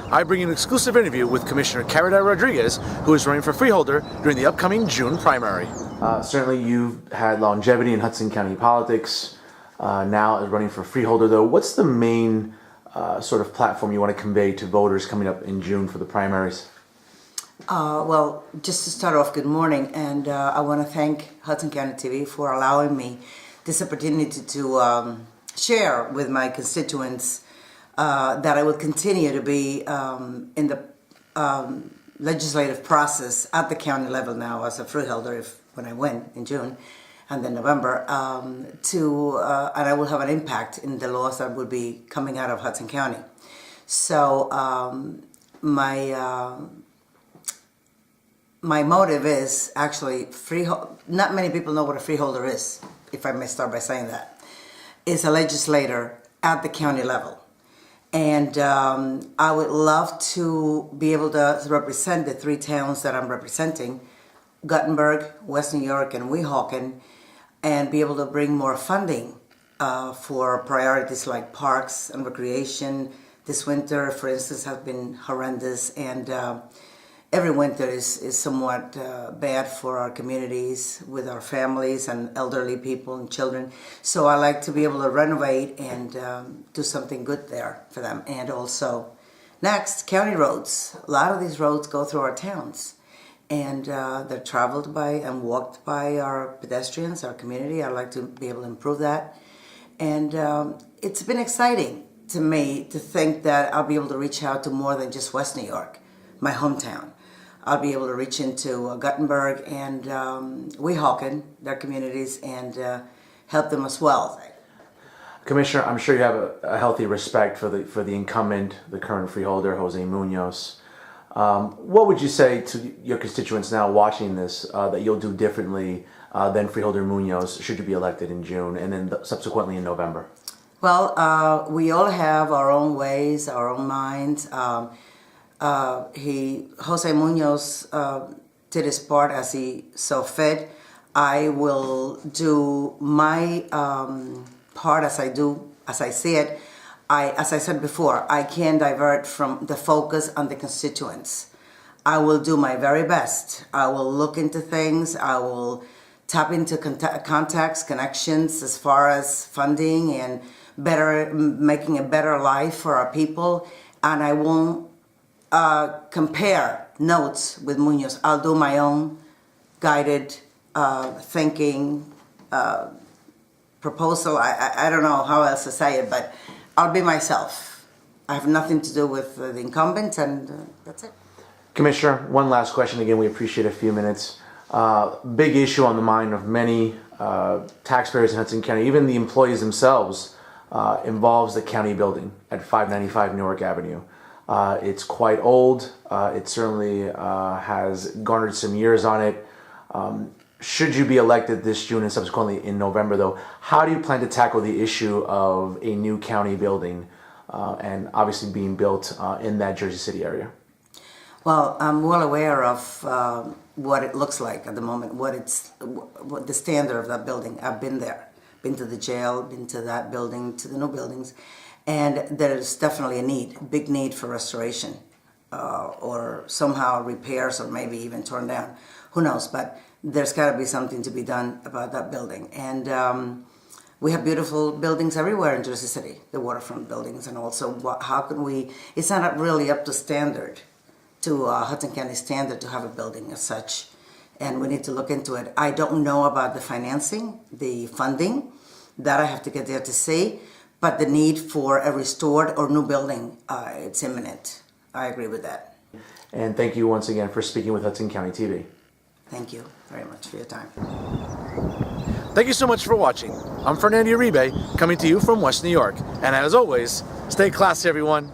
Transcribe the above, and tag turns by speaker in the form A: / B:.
A: I bring you an exclusive interview with Commissioner Caridad Rodriguez, who is running for Freeholder during the upcoming June primary. Certainly you've had longevity in Hudson County politics, now is running for Freeholder though. What's the main sort of platform you want to convey to voters coming up in June for the primaries?
B: Well, just to start off, good morning, and I want to thank Hudson County TV for allowing me this opportunity to share with my constituents that I will continue to be in the legislative process at the county level now as a freeholder when I win in June and then November, and I will have an impact in the laws that will be coming out of Hudson County. So my motive is actually not many people know what a freeholder is, if I may start by saying that. Is a legislator at the county level. And I would love to be able to represent the three towns that I'm representing, Guttenberg, West New York, and Weehawken, and be able to bring more funding for priorities like parks and recreation. This winter, for instance, has been horrendous, and every winter is somewhat bad for our communities with our families and elderly people and children. So I like to be able to renovate and do something good there for them. And also, next, county roads. A lot of these roads go through our towns, and they're traveled by and walked by our pedestrians, our community. I'd like to be able to improve that. And it's been exciting to me to think that I'll be able to reach out to more than just West New York, my hometown. I'll be able to reach into Guttenberg and Weehawken, their communities, and help them as well.
A: Commissioner, I'm sure you have a healthy respect for the incumbent, the current freeholder, Jose Munoz. What would you say to your constituents now watching this that you'll do differently than Freeholder Munoz should you be elected in June and then subsequently in November?
B: Well, we all have our own ways, our own minds. Jose Munoz did his part as he saw fit. I will do my part as I see it. As I said before, I can't divert from the focus on the constituents. I will do my very best. I will look into things. I will tap into contacts, connections as far as funding and making a better life for our people. And I won't compare notes with Munoz. I'll do my own guided thinking proposal. I don't know how else to say it, but I'll be myself. I have nothing to do with the incumbents, and that's it.
A: Commissioner, one last question. Again, we appreciate a few minutes. Big issue on the mind of many taxpayers in Hudson County, even the employees themselves, involves the county building at 595 Newark Avenue. It's quite old. It certainly has garnered some years on it. Should you be elected this June and subsequently in November, though, how do you plan to tackle the issue of a new county building and obviously being built in that Jersey City area?
B: Well, I'm well aware of what it looks like at the moment, what the standard of that building. I've been there, been to the jail, been to that building, to the new buildings. And there's definitely a big need for restoration or somehow repairs or maybe even torn down. Who knows? But there's got to be something to be done about that building. And we have beautiful buildings everywhere in Jersey City, the waterfront buildings. And also, how can it's not really up to standard, to Hudson County standard to have a building as such. And we need to look into it. I don't know about the financing, the funding. That I have to get there to see. But the need for a restored or new building, it's imminent. I agree with that.
A: And thank you once again for speaking with Hudson County TV.
B: Thank you very much for your time.
A: Thank you so much for watching. I'm Fernando Uribe, coming to you from West New York. And as always, stay classy, everyone.